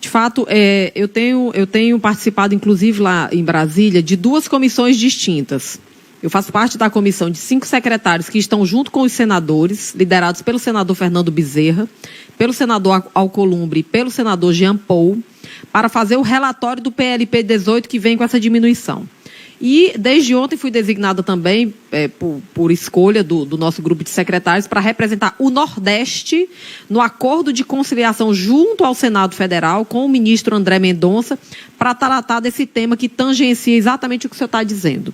De fato, eu tenho participado, inclusive, lá em Brasília, de 2 comissões distintas. Eu faço parte da comissão de 5 secretários que estão junto com os senadores, liderados pelo senador Fernando Bezerra, pelo senador Alcolumbre e pelo senador Jean Paul, para fazer o relatório do PLP 18 que vem com essa diminuição. E, desde ontem, fui designada também, por escolha do nosso grupo de secretários, para representar o Nordeste no acordo de conciliação junto ao Senado Federal, com o ministro André Mendonça, para tratar desse tema que tangencia exatamente o que o senhor está dizendo.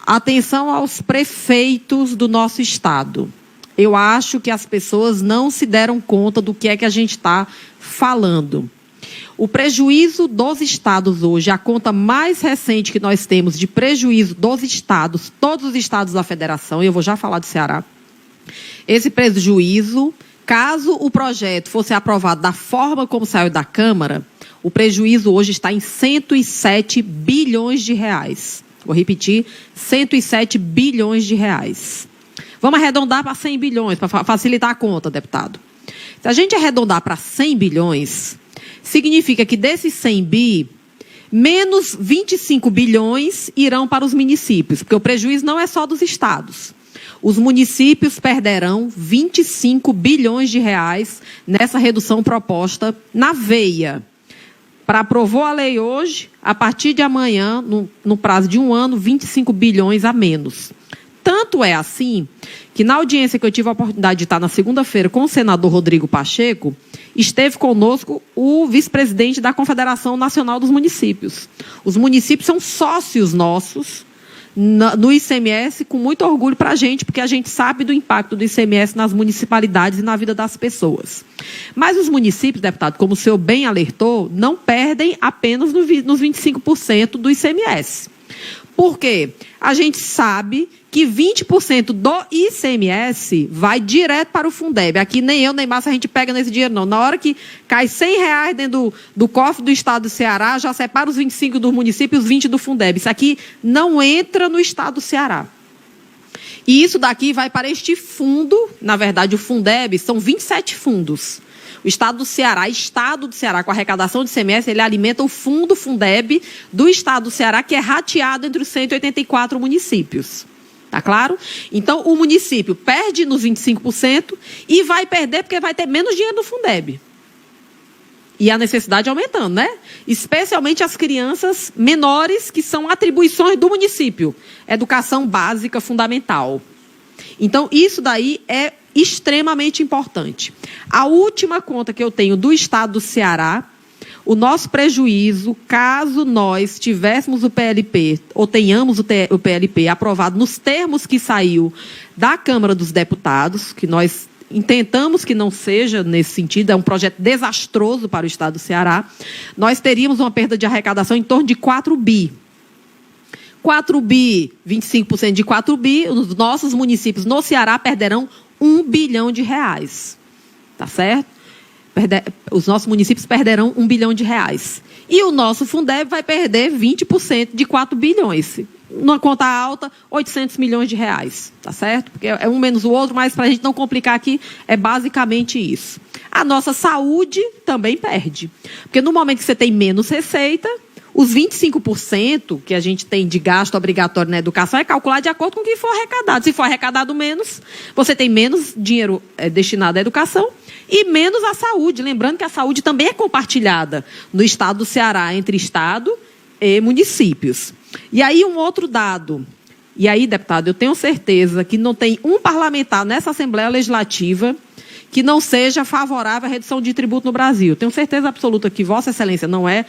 Atenção aos prefeitos do nosso estado. Eu acho que as pessoas não se deram conta do que é que a gente está falando. O prejuízo dos estados hoje, a conta mais recente que nós temos de prejuízo dos estados, todos os estados da federação, e eu vou já falar do Ceará, esse prejuízo, caso o projeto fosse aprovado da forma como saiu da Câmara, o prejuízo hoje está em 107 bilhões de reais. Vou repetir, 107 bilhões de reais. Vamos arredondar para 100 bilhões, para facilitar a conta, deputado. Se a gente arredondar para 100 bilhões... significa que desses 100 bi, menos 25 bilhões irão para os municípios, porque o prejuízo não é só dos estados. Os municípios perderão 25 bilhões de reais nessa redução proposta na veia. Para aprovou a lei hoje, a partir de amanhã, no prazo de 1 ano, 25 bilhões a menos. Tanto é assim que na audiência que eu tive a oportunidade de estar na segunda-feira com o senador Rodrigo Pacheco, esteve conosco o vice-presidente da Confederação Nacional dos Municípios. Os municípios são sócios nossos no ICMS, com muito orgulho para a gente, porque a gente sabe do impacto do ICMS nas municipalidades e na vida das pessoas. Mas os municípios, deputado, como o senhor bem alertou, não perdem apenas nos 25% do ICMS. Por quê? A gente sabe que 20% do ICMS vai direto para o Fundeb. Aqui nem eu, nem Márcia, a gente pega nesse dinheiro, não. Na hora que cai R$100 dentro do cofre do estado do Ceará, já separa os 25 do município e os 20 do Fundeb. Isso aqui não entra no estado do Ceará. E isso daqui vai para este fundo, na verdade o Fundeb são 27 fundos. O estado do Ceará, com a arrecadação de ICMS, ele alimenta o fundo Fundeb do estado do Ceará, que é rateado entre os 184 municípios. Tá claro? Então, o município perde nos 25% e vai perder porque vai ter menos dinheiro no Fundeb. E a necessidade aumentando, né? Especialmente as crianças menores, que são atribuições do município. Educação básica fundamental. Então, isso daí é extremamente importante. A última conta que eu tenho do estado do Ceará, o nosso prejuízo, caso nós tivéssemos o PLP, ou tenhamos o PLP aprovado nos termos que saiu da Câmara dos Deputados, que nós intentamos que não seja nesse sentido, é um projeto desastroso para o estado do Ceará, nós teríamos uma perda de arrecadação em torno de 4 bi. 4 bi, 25% de 4 bi, os nossos municípios no Ceará perderão 1 bilhão de reais. Tá certo? Os nossos municípios perderão 1 bilhão de reais. E o nosso Fundeb vai perder 20% de 4 bilhões. Numa conta alta, 800 milhões de reais. Tá certo? Porque é um menos o outro, mas para a gente não complicar aqui, é basicamente isso. A nossa saúde também perde. Porque no momento que você tem menos receita, os 25% que a gente tem de gasto obrigatório na educação é calculado de acordo com o que for arrecadado. Se for arrecadado menos, você tem menos dinheiro destinado à educação e menos à saúde. Lembrando que a saúde também é compartilhada no estado do Ceará entre estado e municípios. E aí um outro dado. E aí, deputado, eu tenho certeza que não tem um parlamentar nessa Assembleia Legislativa que não seja favorável à redução de tributo no Brasil. Tenho certeza absoluta que Vossa Excelência não é.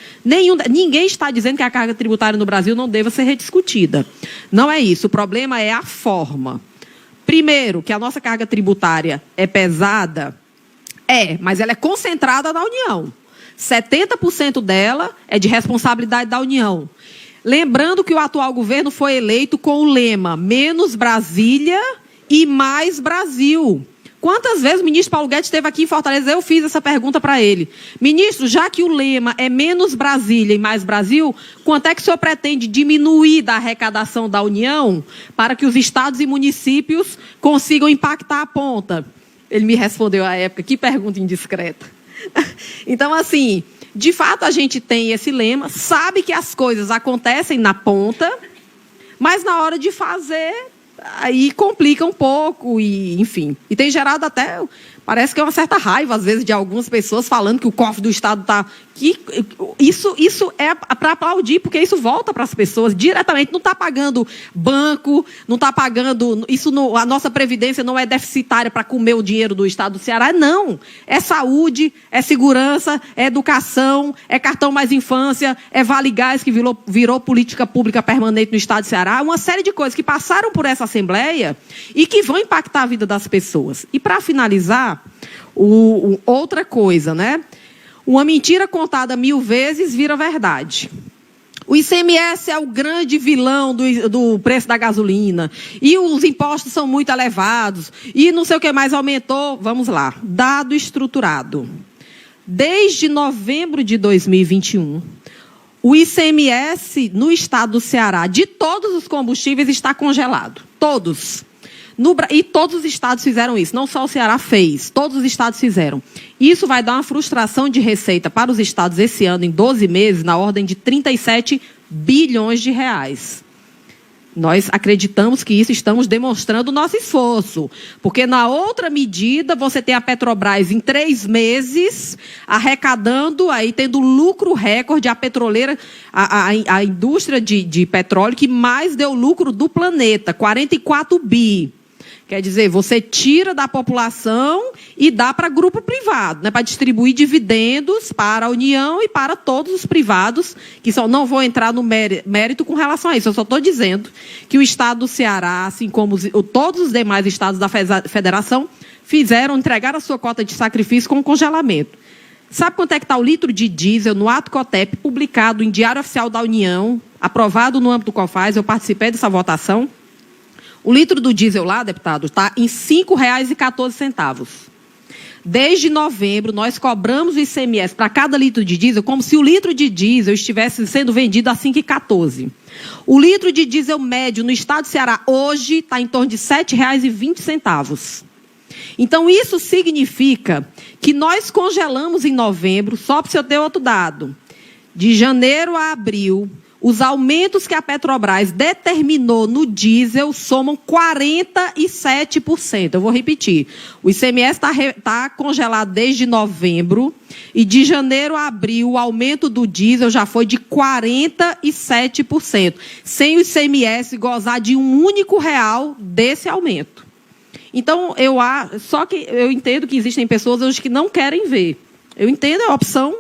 Ninguém está dizendo que a carga tributária no Brasil não deva ser rediscutida. Não é isso. O problema é a forma. Primeiro, que a nossa carga tributária é pesada, mas ela é concentrada na União. 70% dela é de responsabilidade da União. Lembrando que o atual governo foi eleito com o lema menos Brasília e mais Brasil. Quantas vezes o ministro Paulo Guedes esteve aqui em Fortaleza? Eu fiz essa pergunta para ele. Ministro, já que o lema é menos Brasília e mais Brasil, quanto é que o senhor pretende diminuir da arrecadação da União para que os estados e municípios consigam impactar a ponta? Ele me respondeu à época, que pergunta indiscreta. Então, assim, De fato, a gente tem esse lema, sabe que as coisas acontecem na ponta, mas na hora de fazer, aí complica um pouco, e enfim. E tem gerado até, parece que é uma certa raiva, às vezes, de algumas pessoas falando que o cofre do Estado está... Isso é para aplaudir, porque isso volta para as pessoas diretamente. Não está pagando banco, não está pagando... a nossa previdência não é deficitária para comer o dinheiro do Estado do Ceará, não. É saúde, é segurança, é educação, é cartão mais infância, é Vale Gás, que virou política pública permanente no Estado do Ceará. Uma série de coisas que passaram por essa Assembleia e que vão impactar a vida das pessoas. E, para finalizar, outra coisa, né? Uma mentira contada 1000 vezes vira verdade. O ICMS é o grande vilão do preço da gasolina. E os impostos são muito elevados. E não sei o que mais aumentou. Vamos lá. Dado estruturado. Desde novembro de 2021, o ICMS no estado do Ceará, de todos os combustíveis, está congelado. Todos. E todos os estados fizeram isso, não só o Ceará fez, todos os estados fizeram. Isso vai dar uma frustração de receita para os estados esse ano, em 12 meses, na ordem de 37 bilhões de reais. Nós acreditamos que isso estamos demonstrando o nosso esforço, porque na outra medida você tem a Petrobras em 3 meses arrecadando, aí tendo lucro recorde, a petroleira, a indústria de petróleo que mais deu lucro do planeta, 44 bi. Quer dizer, você tira da população e dá para grupo privado, né, para distribuir dividendos para a União e para todos os privados, que não vou entrar no mérito com relação a isso. Eu só estou dizendo que o estado do Ceará, assim como todos os demais estados da federação, entregaram a sua cota de sacrifício com congelamento. Sabe quanto é que está o litro de diesel no ato COTEP, publicado em Diário Oficial da União, aprovado no âmbito do COFAS? Eu participei dessa votação. O litro do diesel lá, deputado, está em R$ 5,14. Desde novembro, nós cobramos o ICMS para cada litro de diesel como se o litro de diesel estivesse sendo vendido a R$ 5,14. O litro de diesel médio no estado do Ceará hoje está em torno de R$ 7,20. Então, isso significa que nós congelamos em novembro, só para o senhor ter outro dado, de janeiro a abril, os aumentos que a Petrobras determinou no diesel somam 47%. Eu vou repetir. O ICMS está congelado desde novembro e de janeiro a abril o aumento do diesel já foi de 47%, sem o ICMS gozar de um único real desse aumento. Então, só que eu entendo que existem pessoas hoje que não querem ver. Eu entendo a opção,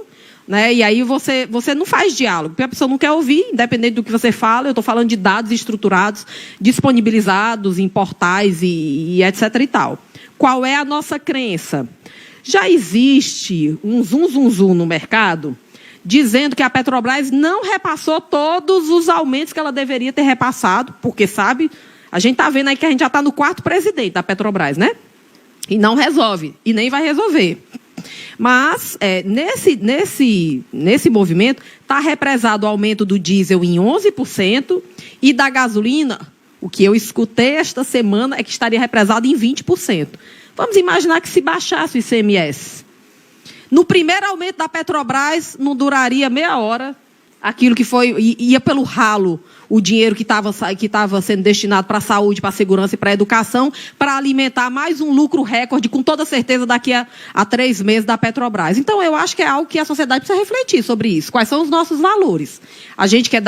né? E aí você não faz diálogo, porque a pessoa não quer ouvir, independente do que você fala. Eu estou falando de dados estruturados, disponibilizados em portais e etc. e tal. Qual é a nossa crença? Já existe um zum no mercado dizendo que a Petrobras não repassou todos os aumentos que ela deveria ter repassado, porque, sabe, a gente está vendo aí que a gente já está no 4º presidente da Petrobras, né? E não resolve, e nem vai resolver. Mas, nesse movimento, está represado o aumento do diesel em 11% e da gasolina, o que eu escutei esta semana é que estaria represado em 20%. Vamos imaginar que se baixasse o ICMS. No primeiro aumento da Petrobras, não duraria meia hora, aquilo que ia pelo ralo, o dinheiro que estava sendo destinado para a saúde, para a segurança e para a educação, para alimentar mais um lucro recorde, com toda certeza, daqui a 3 meses da Petrobras. Então, eu acho que é algo que a sociedade precisa refletir sobre isso. Quais são os nossos valores? A gente quer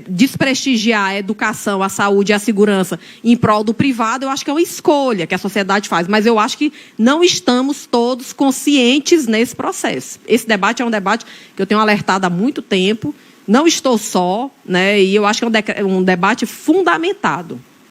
desprestigiar a educação, a saúde e a segurança em prol do privado. Eu acho que é uma escolha que a sociedade faz, mas eu acho que não estamos todos conscientes nesse processo. Esse debate é um debate que eu tenho alertado há muito tempo. Não estou só, né? E eu acho que é um debate fundamentado.